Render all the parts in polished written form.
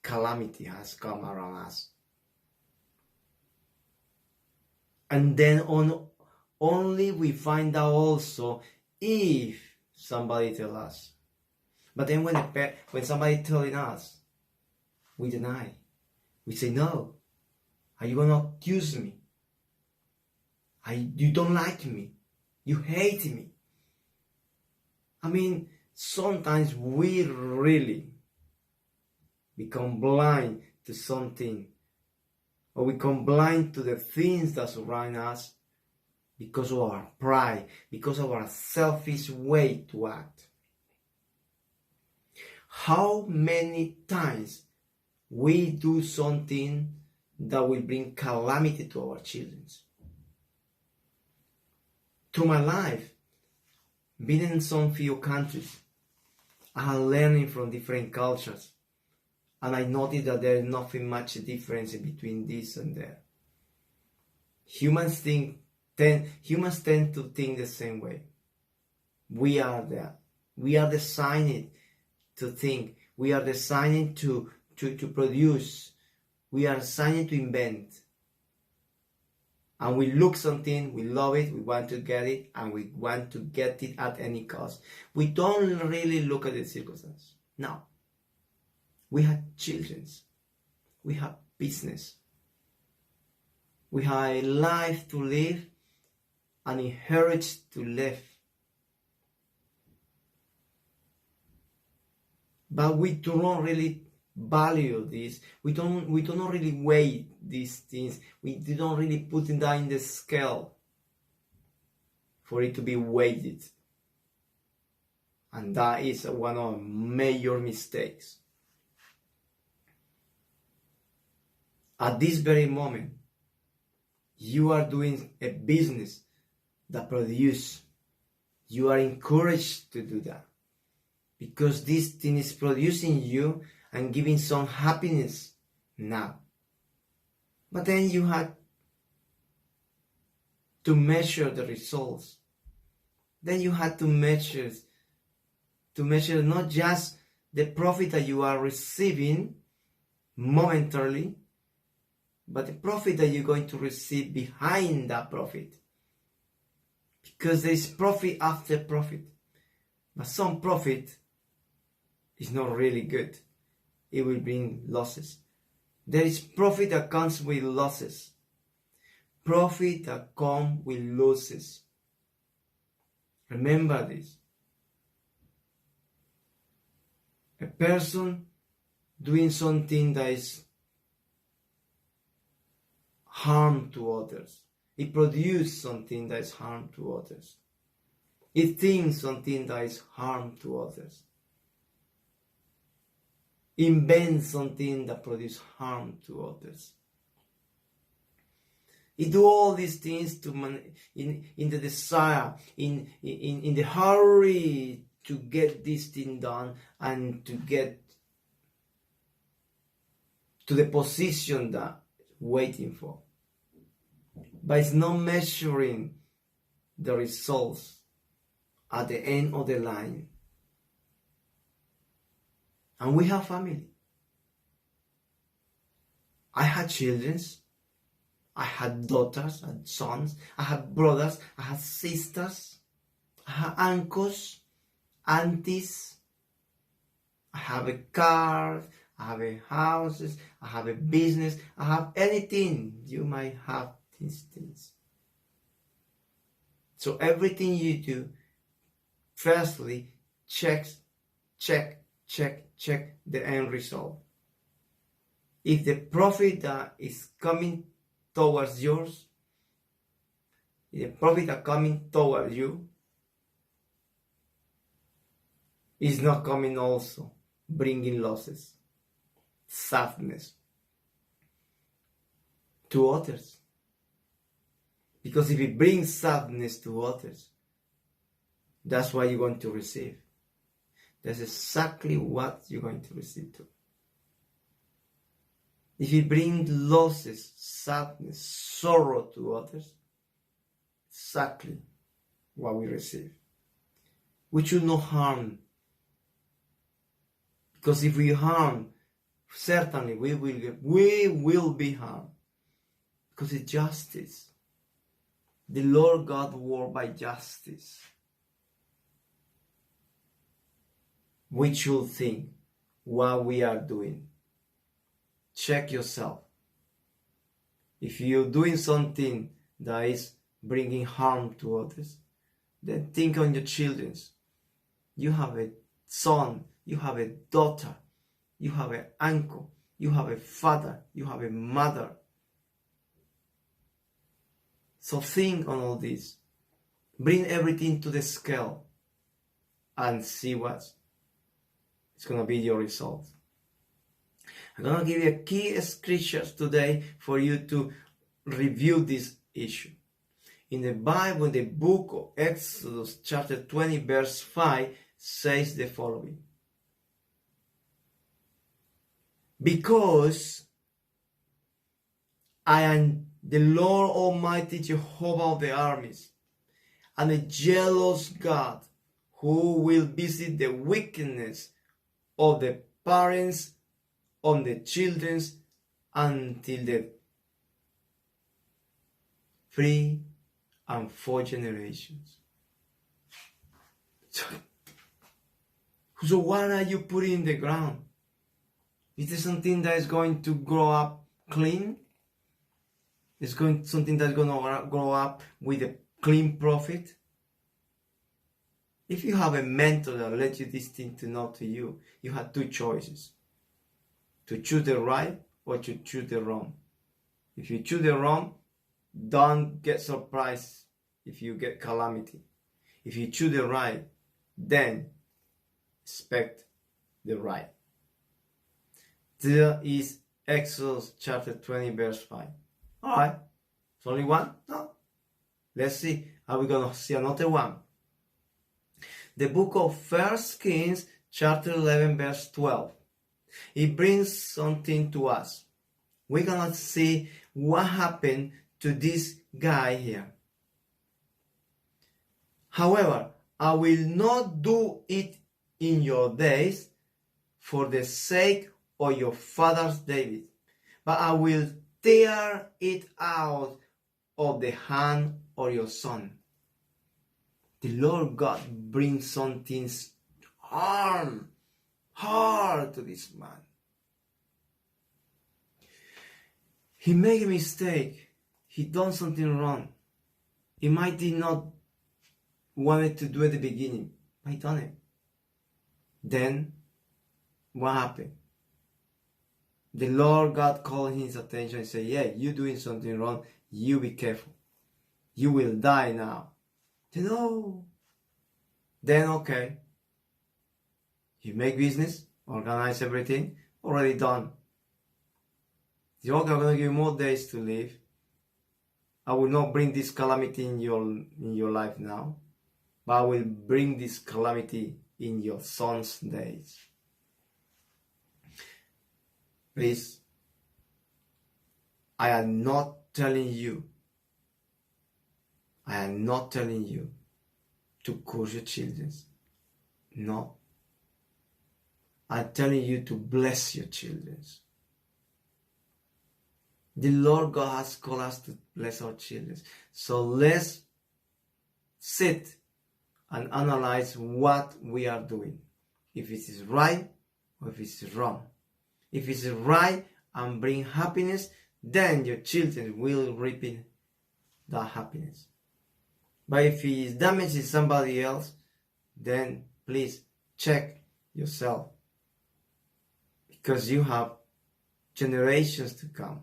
calamity has come around us. And then only we find out also if somebody tells us. But then when somebody telling us, we deny. We say, no. Are you going to accuse me? You don't like me. You hate me. I mean, sometimes we really become blind to something, or we become blind to the things that surround us because of our pride, because of our selfish way to act. How many times we do something that will bring calamity to our children? Through my life, being in some few countries, I am learning from different cultures, and I noticed that there is nothing much difference between this and that. Humans tend to think the same way. We are designed to think. We are designed to produce. We are designed to invent. And we look something, we love it, we want to get it, and we want to get it at any cost. We don't really look at the circumstance. No. We have children. We have business. We have a life to live, an inheritance to live. But we do not really value this. We do not really weigh these things. We don't really put it down in the scale for it to be weighed. And that is one of our major mistakes. At this very moment, you are doing a business that produces. You are encouraged to do that, because this thing is producing you and giving some happiness now. But then you have to measure the results. Then you have to measure not just the profit that you are receiving momentarily, but the profit that you're going to receive behind that profit. Because there is profit after profit. But some profit is not really good. It will bring losses. There is profit that comes with losses. Profit that comes with losses. Remember this. A person doing something that is harm to others. It produces something that is harm to others. It thinks something that is harm to others. Invent something that produces harm to others. It do all these things in the desire, in the hurry to get this thing done and to get to the position that waiting for. But it's not measuring the results at the end of the line. And we have family. I had children. I had daughters, I had sons, I had brothers, I had sisters, I had uncles, aunties. I have a car, I have a houses, I have a business, I have anything. You might have these things. So everything you do, firstly, check the end result. If the profit that is coming towards yours, if the profit that coming towards you is not coming also bringing losses, sadness to others. Because if it brings sadness to others, that's what you're going to receive. That's exactly what you're going to receive too. If it brings losses, sadness, sorrow to others, exactly what we receive. We should not harm. Because if we harm, certainly we will be harmed, because it's justice. The Lord God works by justice. We should think what we are doing. Check yourself. If you're doing something that is bringing harm to others, then think on your children. You have a son, you have a daughter, you have an uncle, you have a father, you have a mother. So think on all this. Bring everything to the scale and see what's going to be your result. I'm going to give you key scriptures today for you to review this issue. In the Bible, in the book of Exodus, chapter 20, verse 5, says the following. Because I am the Lord Almighty Jehovah of the armies, and a jealous God, who will visit the wickedness of the parents on the children until the 3 and 4 generations. So what are you putting in the ground? Is it something that is going to grow up clean? Is something that's going to grow up with a clean profit? If you have a mentor that lets you this thing to know to you, you have two choices. To choose the right or to choose the wrong. If you choose the wrong, don't get surprised if you get calamity. If you choose the right, then expect the right. There is Exodus chapter 20 verse 5. Alright, it's only one? No. Let's see. Are we going to see another one? The book of 1 Kings chapter 11 verse 12. It brings something to us. We're going to see what happened to this guy here. However, I will not do it in your days for the sake of your father David, but I will tear it out of the hand of your son. The Lord God brings something hard to this man. He made a mistake. He done something wrong. He might did not wanted to do at the beginning, but he done it. Then what happened? The Lord God called his attention and said, yeah, you're doing something wrong. You be careful. You will die now. No. Then okay. You make business, organize everything, already done. Okay, I'm going to give you more days to live. I will not bring this calamity in your life now, but I will bring this calamity in your son's days. Please, I am not telling you to curse your children. No. I'm telling you to bless your children. The Lord God has called us to bless our children. So let's sit and analyze what we are doing. If it is right or if it is wrong. If it is right and bring happiness, then your children will reap that happiness. But if it is damaging somebody else, then please check yourself. Because you have generations to come.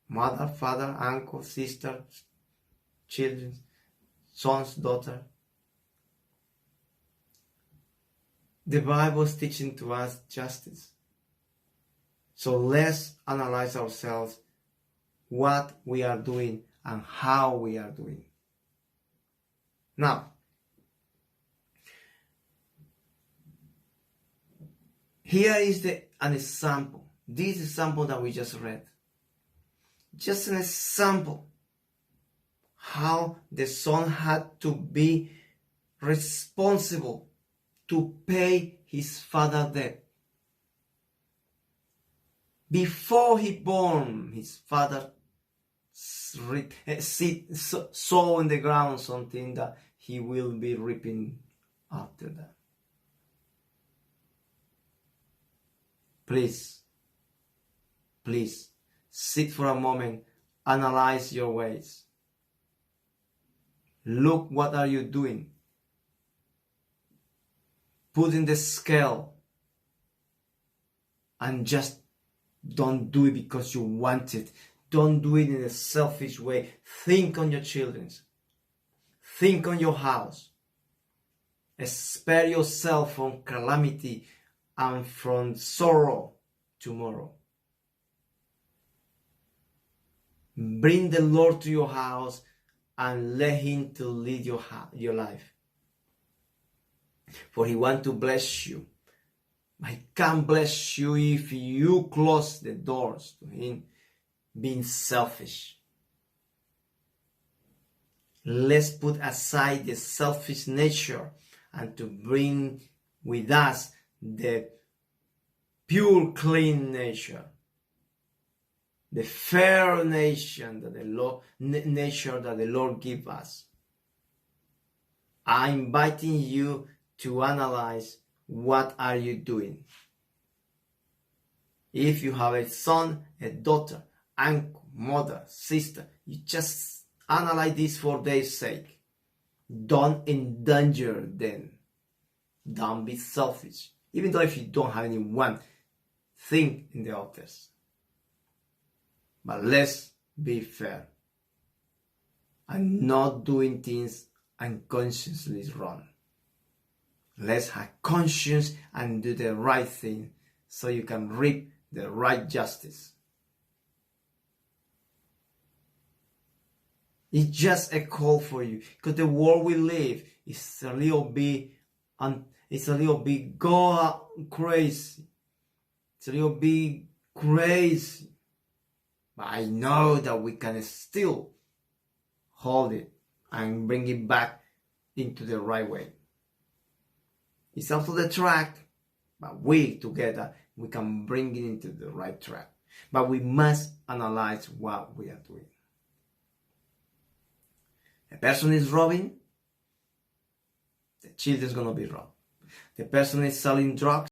Mother, father, uncle, sister, children, sons, daughter. The Bible is teaching to us justice. So let's analyze ourselves, what we are doing and how we are doing. Now, here is an example. This example that we just read. Just an example how the son had to be responsible to pay his father's debt. before he born, his father sow in the ground something that he will be reaping after that. Please, sit for a moment, analyze your ways. Look, what are you doing? Put in the scale and just don't do it because you want it. Don't do it in a selfish way. Think on your children. Think on your house. Spare yourself from calamity and from sorrow tomorrow. Bring the Lord to your house and let Him to lead your life. For He wants to bless you. He can't bless you if you close the doors to Him, being selfish. Let's put aside the selfish nature and to bring with us the pure, clean nature, the fair nature that the Lord gives us. I'm inviting you to analyze, what are you doing? If you have a son, a daughter, uncle, mother, sister, you just analyze this for their sake. Don't endanger them. Don't be selfish. Even though if you don't have anyone, think in the others. But let's be fair and not doing things unconsciously wrong. Let's have conscience and do the right thing so you can reap the right justice. It's just a call for you, because the world we live is a little bit go crazy. It's a little bit crazy. But I know that we can still hold it and bring it back into the right way. It's off the track, but we together, we can bring it into the right track. But we must analyze what we are doing. A person is robbing, the children's gonna be robbed. The person is selling drugs,